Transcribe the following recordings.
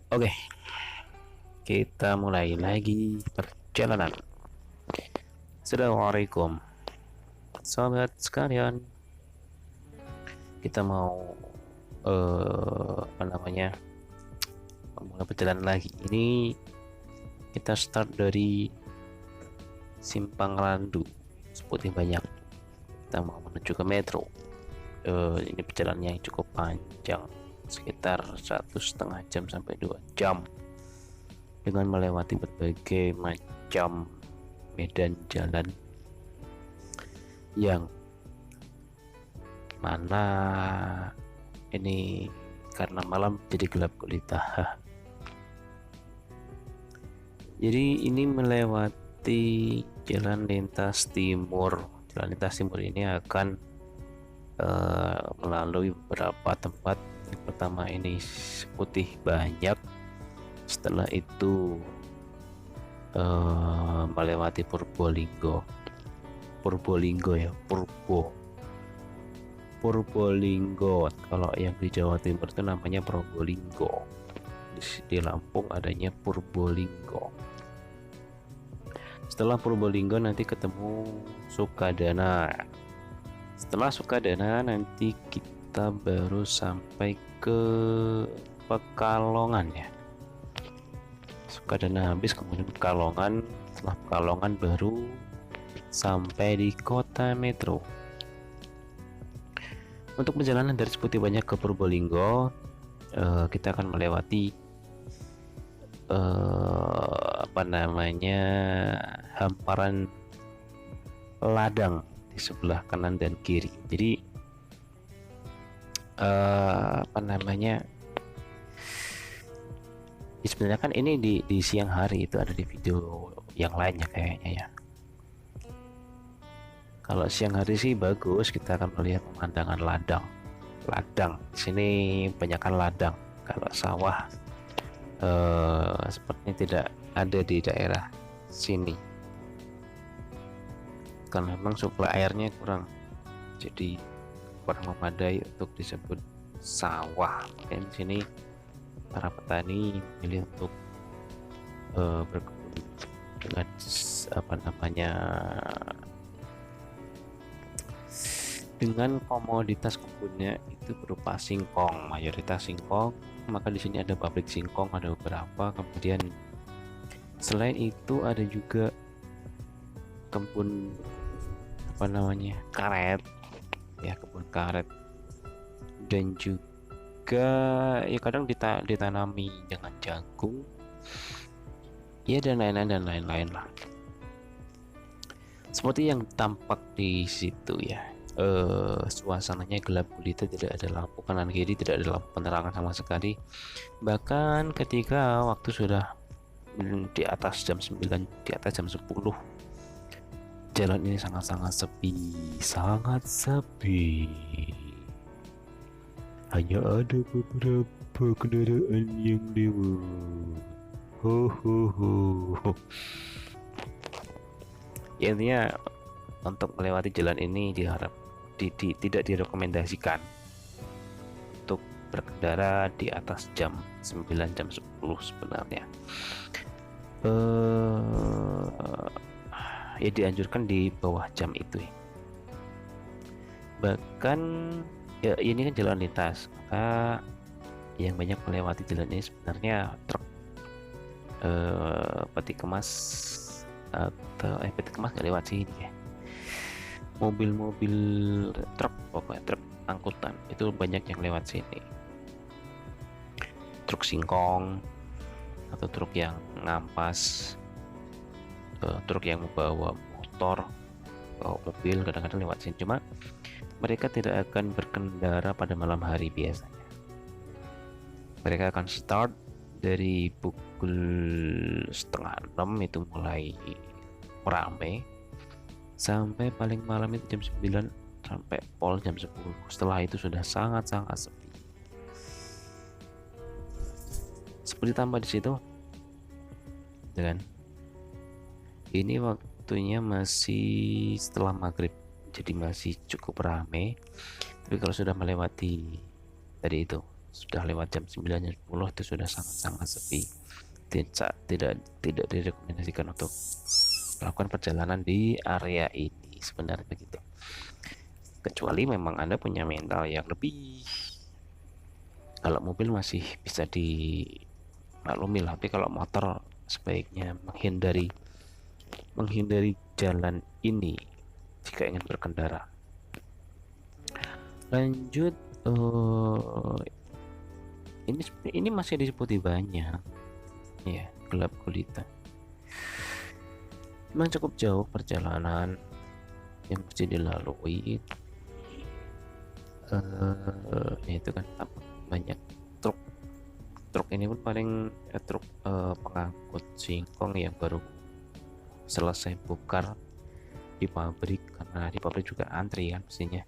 Oke, kita mulai lagi perjalanan. Assalamualaikum, sobat sekalian. Kita mau apa namanya? Mulai perjalanan lagi. Ini kita start dari Simpang Randu, Seputih Banyak. Kita mau menuju ke metro. Ini perjalanan yang cukup panjang, sekitar 1,5 jam sampai 2 jam, dengan melewati berbagai macam medan jalan yang mana ini karena malam jadi gelap gulita. Jadi ini melewati jalan lintas timur. Jalan lintas timur ini akan melalui beberapa tempat. Yang pertama ini Putih Banyak, setelah itu melewati Purbolinggo ya, Purbolinggo. Kalau yang di Jawa Timur itu namanya Probolinggo, di Lampung adanya Purbolinggo. Setelah Purbolinggo nanti ketemu Sukadana. Setelah Sukadana nanti kita baru sampai ke Pekalongan ya. Sukadana habis, kemudian Pekalongan. Setelah Pekalongan baru sampai di kota metro. Untuk perjalanan dari Seputih Banyak ke Purbolinggo, kita akan melewati apa namanya, hamparan ladang di sebelah kanan dan kiri. Jadi apa namanya, sebenarnya kan ini di siang hari, itu ada di video yang lainnya kayaknya ya. Kalau siang hari sih bagus, kita akan melihat pemandangan ladang. Sini banyakkan ladang. Kalau sawah sepertinya tidak ada di daerah sini, karena memang suplai airnya kurang, jadi kurang memadai untuk disebut sawah. Dan di sini para petani memilih untuk berkebun dengan apa namanya, dengan komoditas kebunnya itu berupa singkong, mayoritas singkong. Maka di sini ada pabrik singkong, ada beberapa. Kemudian selain itu ada juga kebun apa namanya, karet ya, kebun karet. Dan juga ya kadang ditanami dengan jagung ya, dan lain-lain lah, seperti yang tampak di situ ya. Suasananya gelap gulita, tidak ada lampu kanan kiri, tidak ada lampu penerangan sama sekali. Bahkan ketika waktu sudah di atas jam 9, di atas jam 10, jalan ini sangat sepi. Hanya ada beberapa kendaraan yang lewat. Ho. Ya, intinya untuk melewati jalan ini tidak direkomendasikan untuk berkendara di atas jam 9, jam 10 sebenarnya. Ya dianjurkan di bawah jam itu ya. Bahkan ya ini kan jalan lintas, maka yang banyak melewati jalan ini sebenarnya truk, peti kemas, atau peti kemas nggak lewat sini ya, mobil-mobil truk, pokoknya truk angkutan itu banyak yang lewat sini. Truk singkong atau truk yang ngampas, truk yang membawa motor, bawa mobil, kadang-kadang lewat sini. Cuma mereka tidak akan berkendara pada malam hari biasanya. Mereka akan start dari pukul 5:30 itu mulai ramai, sampai paling malam itu jam 9 sampai pol jam 10. Setelah itu sudah sangat sepi. Seperti tambah di situ dengan ini waktunya masih setelah maghrib, jadi masih cukup ramai. Tapi kalau sudah melewati tadi itu sudah lewat jam 9 jam 10 itu sudah sangat-sangat sepi. Tidak direkomendasikan untuk melakukan perjalanan di area ini sebenarnya begitu, kecuali memang Anda punya mental yang lebih. Kalau mobil masih bisa dimaklumi lah, tapi kalau motor sebaiknya menghindari jalan ini jika ingin berkendara. Lanjut, ini masih disebut banyak ya, gelap gulita. Memang cukup jauh perjalanan yang mesti dilalui. Itu kan banyak truk ini pun paling truk pengangkut singkong yang baru selesai bongkar di pabrik, karena di pabrik juga antri kan mestinya.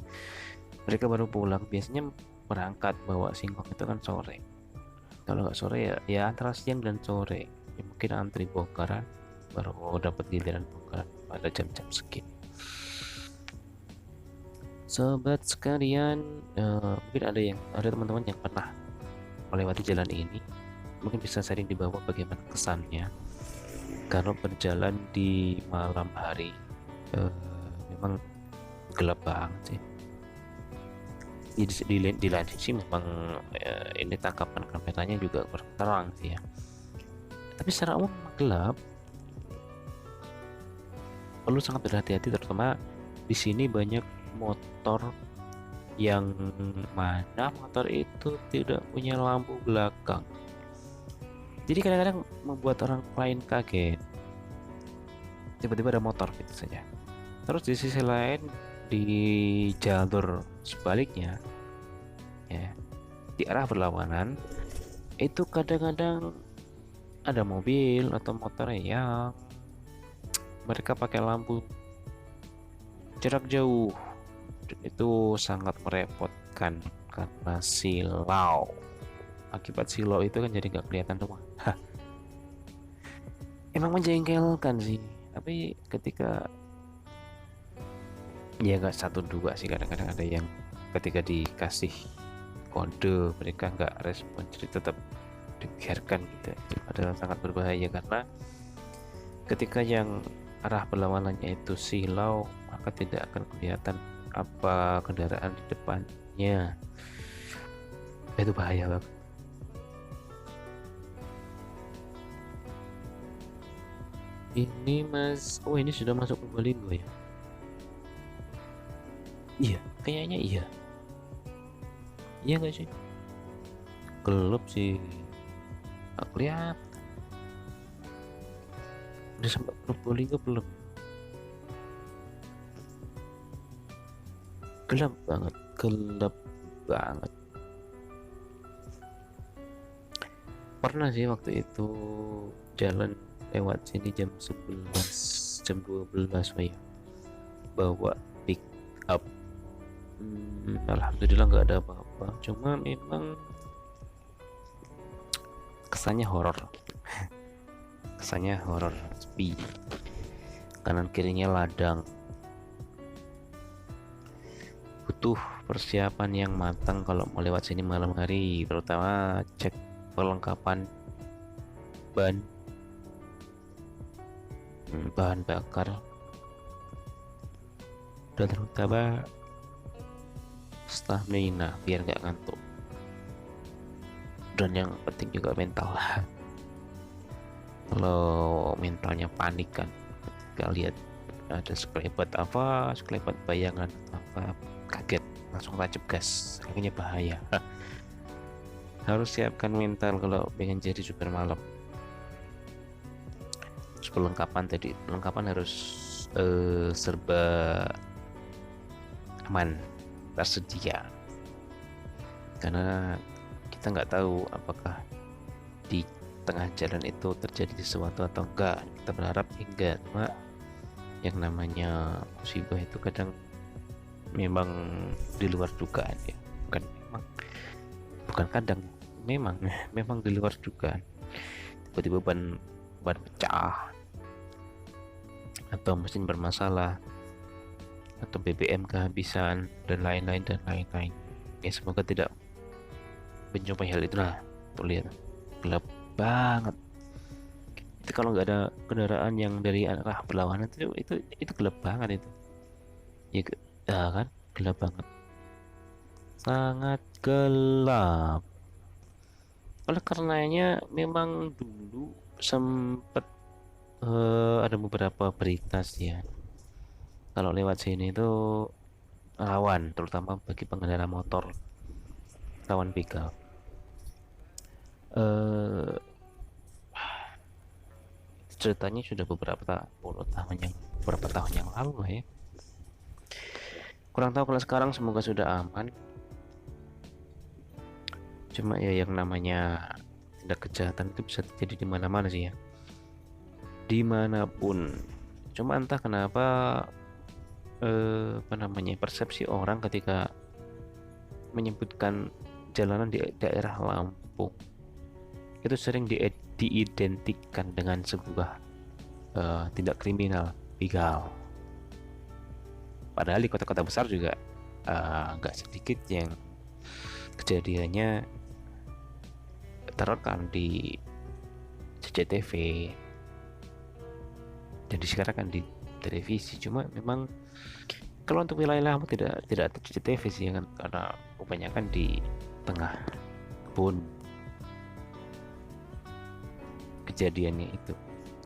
Mereka baru pulang, biasanya berangkat bawa singkong itu kan sore. Kalau nggak sore ya antara siang dan sore ya, mungkin antri bongkaran baru dapat giliran bongkaran pada jam-jam segini. Sobat sekalian, mungkin ada teman-teman yang pernah melewati jalan ini, mungkin bisa sharing di bawah bagaimana kesannya kalau berjalan di malam hari. Memang gelap banget sih. Di lain sisi memang ini tangkapan kameranya juga kurang terang sih ya, tapi secara umum gelap. Perlu sangat berhati-hati, terutama di sini banyak motor yang mana motor itu tidak punya lampu belakang, jadi kadang-kadang membuat orang lain kaget, tiba-tiba ada motor gitu saja. Terus di sisi lain, di jalur sebaliknya ya, di arah berlawanan itu kadang-kadang ada mobil atau motor yang mereka pakai lampu jarak jauh, dan itu sangat merepotkan karena silau. Akibat silau itu kan jadi nggak kelihatan rumah. Emang menjengkelkan sih, tapi ketika ya nggak satu dua sih, kadang-kadang ada yang ketika dikasih kode mereka nggak respon, jadi tetap dibiarkan gitu. Padahal sangat berbahaya, karena ketika yang arah berlawanannya itu silau, maka tidak akan kelihatan apa kendaraan di depannya. Itu bahaya banget. Ini mas, oh ini sudah masuk Probolinggo ya? Iya, kayaknya iya. Iya nggak sih? Gelap sih, nggak kelihatan. Udah sampai Probolinggo belum? Gelap banget, gelap banget. Pernah sih waktu itu jalan lewat sini jam 11, jam 12 ya, bawa pick up. Alhamdulillah nggak ada apa-apa, cuma memang kesannya horor. Kesannya horor, sepi, kanan kirinya ladang. Butuh persiapan yang matang kalau mau lewat sini malam hari, terutama cek perlengkapan bahan bakar, dan terutama stamina biar nggak ngantuk, dan yang penting juga mental. Kalau mentalnya panik kan ketika lihat ada sekelebat bayangan apa, kaget langsung tancap gas, akhirnya bahaya. Harus siapkan mental kalau pengen jadi super malam. Terus perlengkapan harus serba aman, tersedia, karena kita nggak tahu apakah di tengah jalan itu terjadi sesuatu atau enggak. Kita berharap enggak, cuma yang namanya musibah itu kadang memang di luar dugaan ya, bukan kadang, memang di luar dugaan. Tiba-tiba ban pecah, atau mesin bermasalah, atau BBM kehabisan, dan lain-lain. Ya semoga tidak mencapai hal itu. Nah, tuh lihat, gelap banget. Itu kalau nggak ada kendaraan yang dari arah berlawanan itu gelap banget itu. Ya, ya kan, gelap banget, sangat gelap. Oleh karenanya memang dulu sempat ada beberapa berita sih ya, kalau lewat sini itu rawan, terutama bagi pengendara motor, rawan begal. eh Ceritanya sudah beberapa tahun yang lalu lah ya. Kurang tahu kalau sekarang, semoga sudah aman. Cuma ya yang namanya tindak kejahatan itu bisa terjadi di mana-mana sih ya, dimanapun. Cuma entah kenapa apa namanya, persepsi orang ketika menyebutkan jalanan di daerah Lampung itu sering diidentikan dengan sebuah tindak kriminal, begal. Padahal di kota-kota besar juga nggak sedikit yang kejadiannya terekam di CCTV dan disiarkan di televisi. Cuma memang kalau untuk wilayah Lampung tidak ada CCTV sih kan, karena kebanyakan di tengah kebun kejadiannya itu.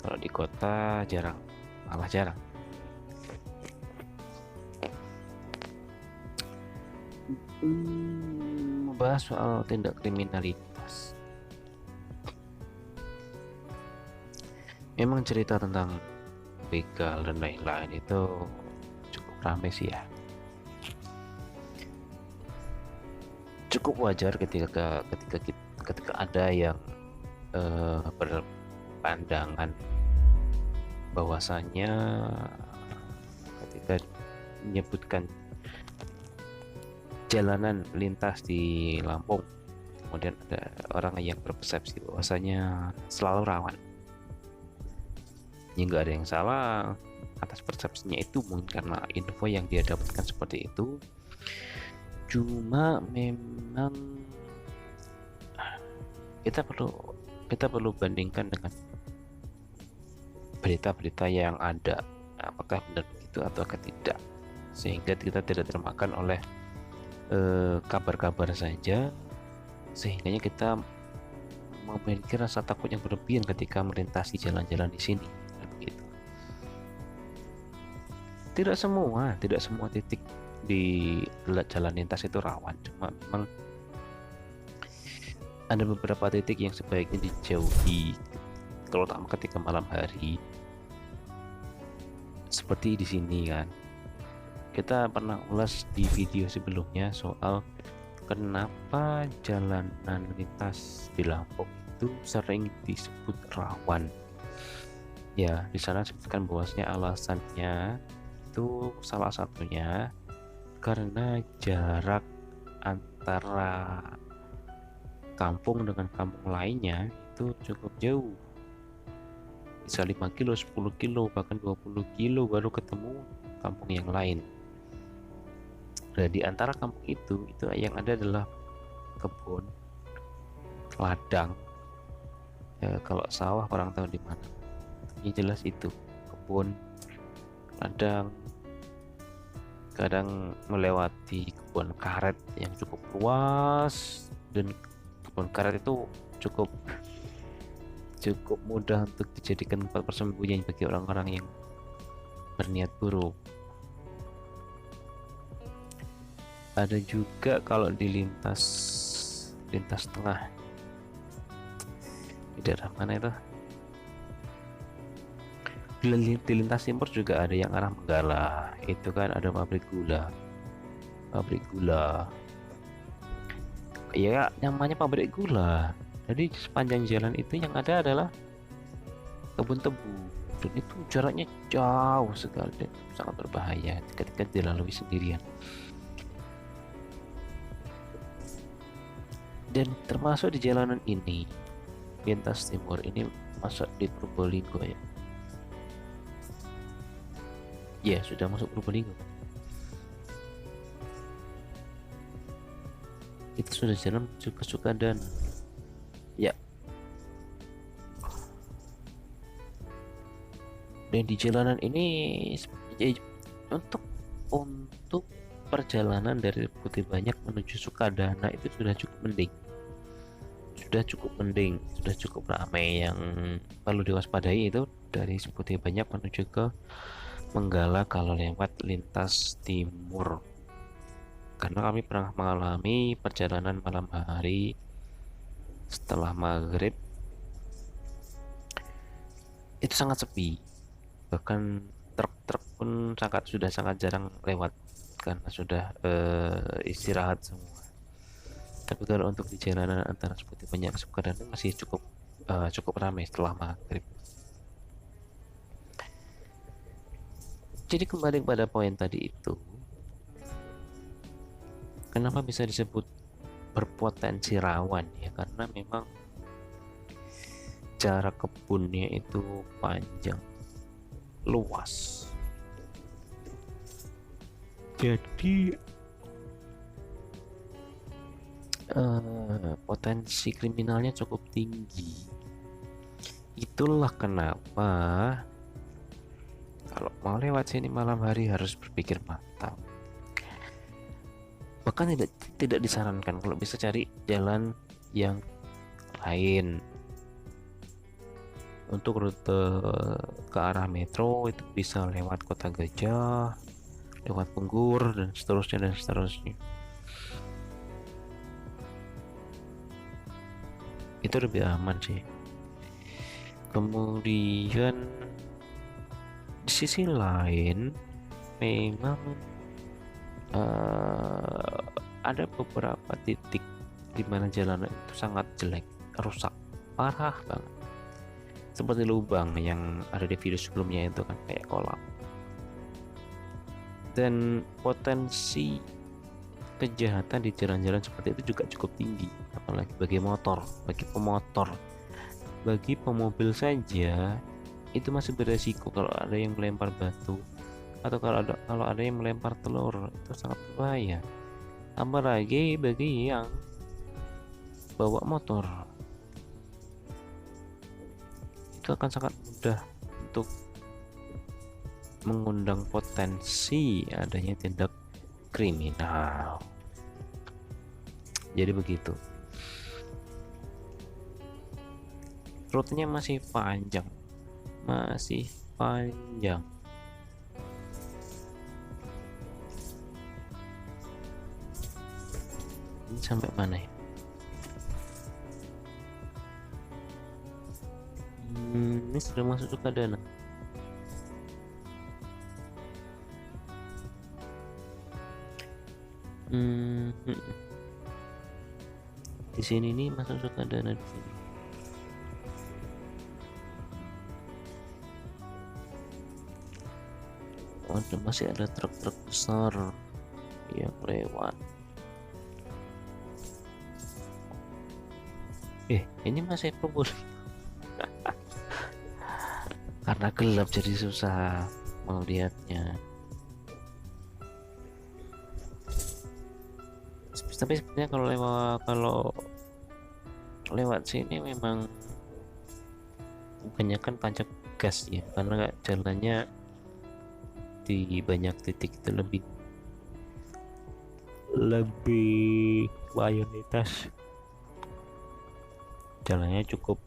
Kalau di kota jarang, malah jarang. Membahas soal tindak kriminalitas, memang cerita tentang begal dan lain-lain itu cukup ramai sih ya. Cukup wajar ketika ada yang berpandangan bahwasanya ketika menyebutkan jalanan lintas di Lampung, kemudian ada orang yang berpersepsi bahwasanya selalu rawan. Ya nggak ada yang salah atas persepsinya itu, mungkin karena info yang dia dapatkan seperti itu. Cuma memang kita perlu bandingkan dengan berita-berita yang ada, apakah benar begitu atau tidak, sehingga kita tidak termakan oleh kabar-kabar saja, sehingga kita memiliki rasa takut yang berlebihan ketika melintasi jalan-jalan di sini. Begitu. Tidak semua titik di jalan lintas itu rawan, cuma memang ada beberapa titik yang sebaiknya dijauhi, terutama ketika malam hari. Seperti di sini kan, kita pernah ulas di video sebelumnya soal kenapa jalanan lintas di Lampung itu sering disebut rawan. Ya, di sana disebutkan bahwasanya alasannya itu salah satunya karena jarak antara kampung dengan kampung lainnya itu cukup jauh, bisa 5 kilo, 10 kilo, bahkan 20 kilo baru ketemu kampung yang lain. Dan di antara kampung itu yang ada adalah kebun, ladang. Ya, kalau sawah kurang tahu di mana. Ini jelas itu kebun, ladang, kadang melewati kebun karet yang cukup luas, dan kebun karet itu cukup mudah untuk dijadikan tempat persembunyian bagi orang-orang yang berniat buruk. Ada juga kalau di lintas tengah, di daerah mana itu, di lintas timur juga ada yang arah Menggala, itu kan ada pabrik gula ya, namanya pabrik gula. Jadi sepanjang jalan itu yang ada adalah kebun tebu, dan itu jaraknya jauh sekali dan sangat berbahaya ketika dilalui sendirian. Dan termasuk di jalanan ini, lintas timur ini masuk di Probolinggo ya. Ya, sudah masuk Probolinggo. itu sudah jalan menuju ke Sukadana. Ya, dan di jalanan ini ya, untuk perjalanan dari Putih Banyak menuju Sukadana itu sudah cukup ramai. Yang perlu diwaspadai itu dari Putih Banyak menuju ke Menggala kalau lewat lintas timur, karena kami pernah mengalami perjalanan malam hari setelah maghrib itu sangat sepi, bahkan truk-truk pun sudah sangat jarang lewat karena sudah istirahat semua. Tapi kalau untuk di jalanan antara Putih Banyak ke Sukadana masih cukup ramai setelah maghrib. Jadi kembali pada poin tadi itu, kenapa bisa disebut berpotensi rawan ya, karena memang jarak kebunnya itu panjang, luas. Jadi potensi kriminalnya cukup tinggi. Itulah kenapa kalau mau lewat sini malam hari harus berpikir matang. Bahkan tidak disarankan, kalau bisa cari jalan yang lain. Untuk rute ke arah metro itu bisa lewat Kota Gajah, lewat Penggur, dan seterusnya. Itu lebih aman sih. Kemudian di sisi lain memang ada beberapa titik di mana jalanan itu sangat jelek, rusak parah banget, seperti lubang yang ada di video sebelumnya itu kan, kayak kolam. Dan potensi kejahatan di jalan-jalan seperti itu juga cukup tinggi, apalagi bagi pemotor. Bagi pemobil saja itu masih beresiko kalau ada yang melempar batu atau kalau ada yang melempar telur, itu sangat berbahaya. Apalagi bagi yang bawa motor, itu akan sangat mudah untuk mengundang potensi adanya tindak kriminal. Jadi begitu. Rutenya masih panjang. Ini sampai mana ya? Ini sudah masuk Sukadana. Di sini nih masuk Sukadana di sini. Masih ada truk-truk besar yang lewat. Ini masih probus. Karena gelap jadi susah melihatnya. Tapi sebenarnya kalau lewat sini memang kebanyakan tancap gas ya, karena jalannya di banyak titik itu lebih mayoritas jalannya cukup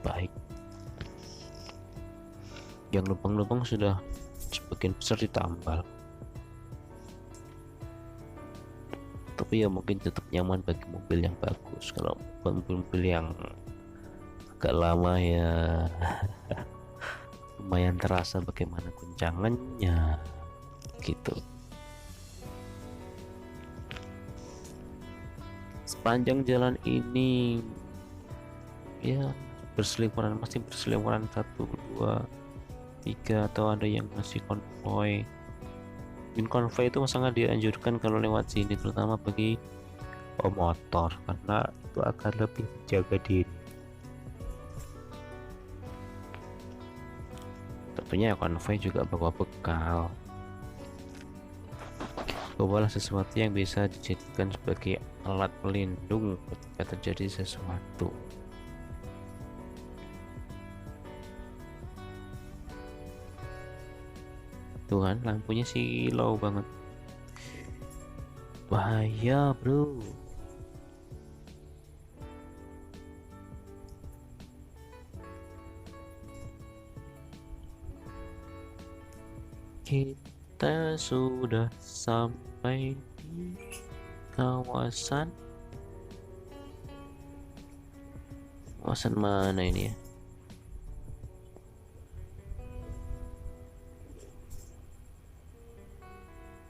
baik. Yang lubang-lubang sudah sebagian besar ditambal, tapi ya mungkin tetap nyaman bagi mobil yang bagus. Kalau mobil yang agak lama ya lumayan terasa bagaimana guncangannya gitu. Sepanjang jalan ini ya masih berseliweran 1, 2, 3, atau ada yang masih konvoy. Dan konvoy itu sangat dianjurkan kalau lewat sini, terutama bagi pemotor, karena itu akan lebih menjaga diri. Tentunya konvoy juga bawa bekal. Bawalah sesuatu yang bisa dijadikan sebagai alat pelindung ketika terjadi sesuatu. Tuh kan, lampunya sih low banget. Bahaya, bro. Kita sudah sampai di kawasan mana ini ya?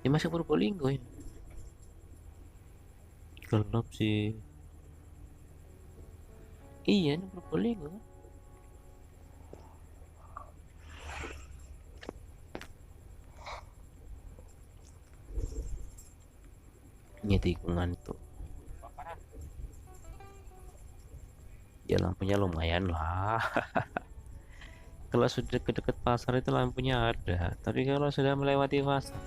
Ini masih Purbolinggo ya? Gelap sih. Iya, ini Purbolinggo. Ini tikungan tuh. Ya lampunya lumayan lah. Kalau sudah ke dekat pasar itu lampunya ada, tapi kalau sudah melewati pasar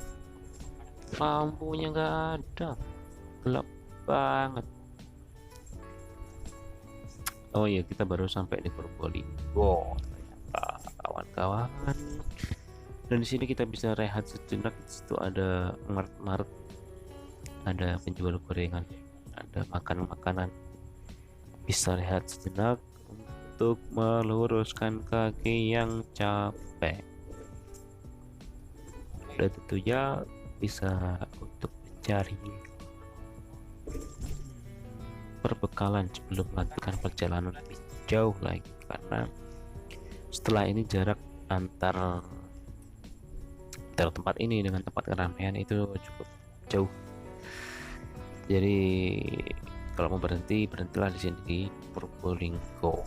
lampunya nggak ada, gelap banget. Oh iya, kita baru sampai di Purbolinggo ternyata, kawan-kawan. Dan di sini kita bisa rehat sejenak. Di situ ada mart-mart, ada penjual gorengan, ada makanan-makanan. Bisa rehat sejenak untuk meluruskan kaki yang capek. Dan tentunya bisa untuk mencari perbekalan sebelum melanjutkan perjalanan lebih jauh lagi, karena setelah ini jarak antar tempat ini dengan tempat keramaian itu cukup jauh. Jadi kalau mau berhentilah di sini di Purbolinggo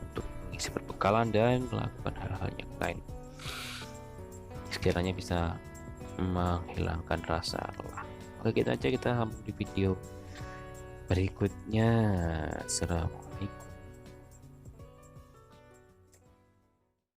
untuk mengisi perbekalan dan melakukan hal-hal yang lain, sekiranya bisa menghilangkan rasa lelah. Oke, kita sambung di video berikutnya. Assalamualaikum.